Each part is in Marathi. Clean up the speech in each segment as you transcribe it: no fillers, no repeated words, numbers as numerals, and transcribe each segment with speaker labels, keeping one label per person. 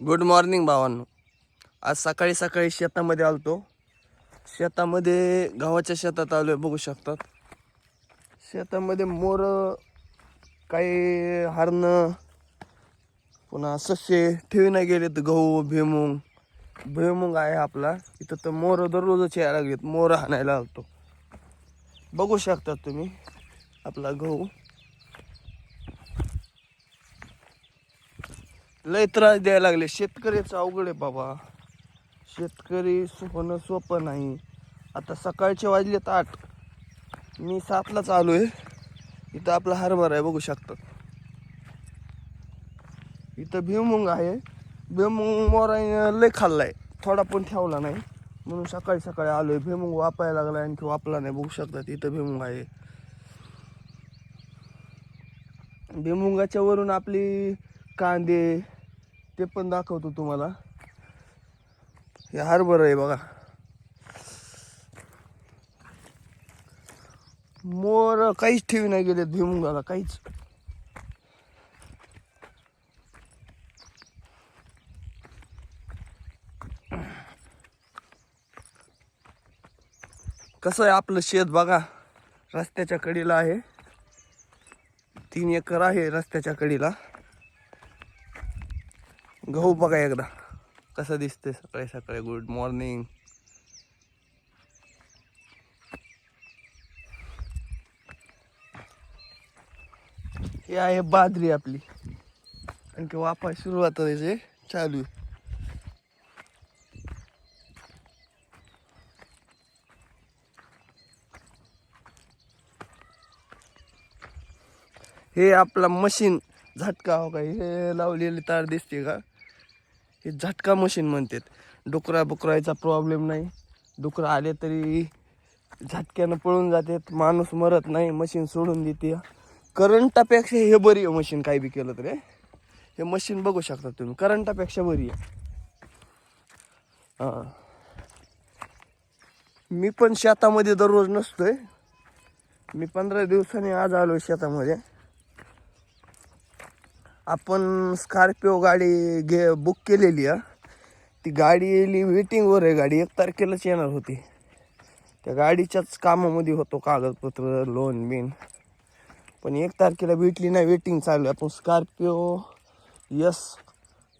Speaker 1: गुड मॉर्निंग भावांनो. आज सकाळी सकाळी शेतामध्ये आलतो. शेतामध्ये गव्हाच्या शेतात आलोय, बघू शकतात. शेतामध्ये मोर, काही हरणं, पुन्हा ससे ठेवी नाही गेलेत. गहू भुईमुंग आहे आपला. इथं तर मोर दररोजच यायला लागलेत. मोर हाणायला आलतो, बघू शकतात तुम्ही आपला गहू. लय त्रास द्यायला लागले. शेतकऱ्याचं अवघड आहे बाबा. शेतकरी होणं सोपं नाही. आता सकाळचे वाजलेत 8, मी 7लाच आलोय. इथं आपला हरभरा आहे, बघू शकतात. इथं भुईमुंग आहे. भुईमुंग मोराने लय खाल्लाय, थोडा पण ठेवला नाही, म्हणून सकाळी सकाळी आलोय. भुईमुंग वापायला लागला, आणखी वापला नाही, बघू शकतात. इथं भुईमुंग आहे. भुईमुंगाच्या वरून आपली कांदे ते पण दाखवतो तुम्हाला. हे हरभरा आहे बघा. मोर काहीच ठेवी नाही गेलेत भुईमुंगाला, काहीच. कसं आहे आपलं शेत बघा. रस्त्याच्या कडेला आहे. 3 एकर आहे रस्त्याच्या कडेला. गहू बघा एकदा कसं दिसतंय सकाळी सकाळी. Good morning. हे आहे बाजरी आपली, आणखी वापा सुरुवात व्हायची चालू आहे. हे आपला मशीन झटका, हो का, हे लावलेली तार दिसते का, हे झटका मशीन म्हणतात. डुकरा बुकरायचा प्रॉब्लेम नाही. डुकरं आले तरी झटक्यानं पळून जातात, माणूस मरत नाही, मशीन सोडून देते. करंटापेक्षा हे बरी आहे मशीन. काही बी केलं तरी हे मशीन बघू शकता तुम्ही, करंटापेक्षा बरी आहे. हां, मी पण शेतामध्ये दररोज नसतोय. मी 15 दिवसांनी आज आलो शेतामध्ये. आपण स्कॉर्पिओ गाडी बुक केलेली आहे. ती गाडी वेटिंगवर आहे. गाडी 1 तारखेलाच येणार होती. त्या गाडीच्याच कामामध्ये होतो, कागदपत्र लोन बिन, पण 1 तारखेला भेटली नाही. वेटिंग चालू आहे. आपण स्कॉर्पिओ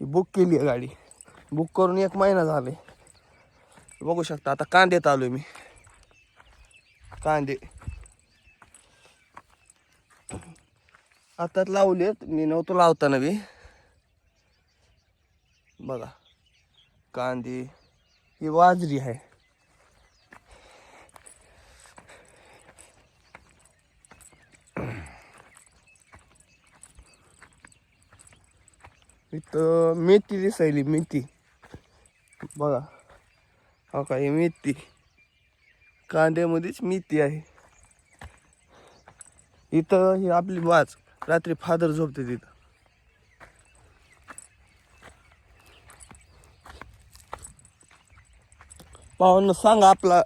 Speaker 1: बुक केली आहे. गाडी बुक करून 1 महिना झाले. बघू शकता. आता कांद्यात आलो मी. कांदे आताच लावलेत, मी नव्हतो लावताना बी. बघा कांदे, ही बाजरी आहे. इथं मेथी दिसायली, मेथी बघा. हो का, ही मेथी, कांद्यामध्येच मेथी आहे. इथं ही आपली बाज, रात्री फादर झोपते तिथं. पाहुणं सांगा आपला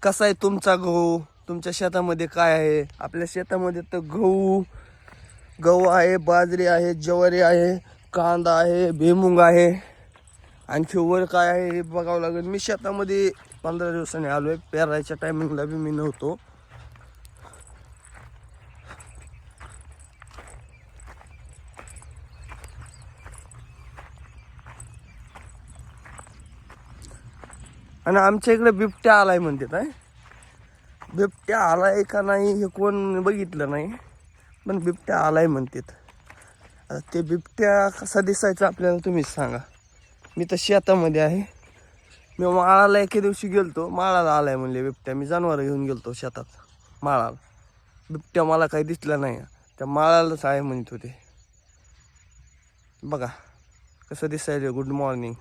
Speaker 1: कसा आहे तुमचा गहू. तुमच्या शेतामध्ये काय आहे? आपल्या शेतामध्ये तर गहू आहे, बाजरी आहे, ज्वारी आहे, कांदा आहे, भुईमुंग आहे, आणखी वर काय आहे हे बघावं लागेल. मी शेतामध्ये 15 दिवसांनी आलोय. पेरायच्या टायमिंगला बी मी नव्हतो. आणि आमच्या इकडे बिबट्या आलाय म्हणतात. आहे बिबट्या आलाय का नाही हे कोण बघितलं नाही, पण बिबट्या आलाय म्हणतात. आता ते बिबट्या कसा दिसायचा आपल्याला तुम्हीच सांगा. मी तर शेतामध्ये आहे. मी माळाला एके दिवशी गेलतो, माळाला आलाय म्हणले बिबट्या. मी जनावर घेऊन गेलतो शेतात माळाला. बिबट्या मला काही दिसला नाही, त्या माळालाच आहे म्हणत होते. बघा कसं दिसायला. Good morning.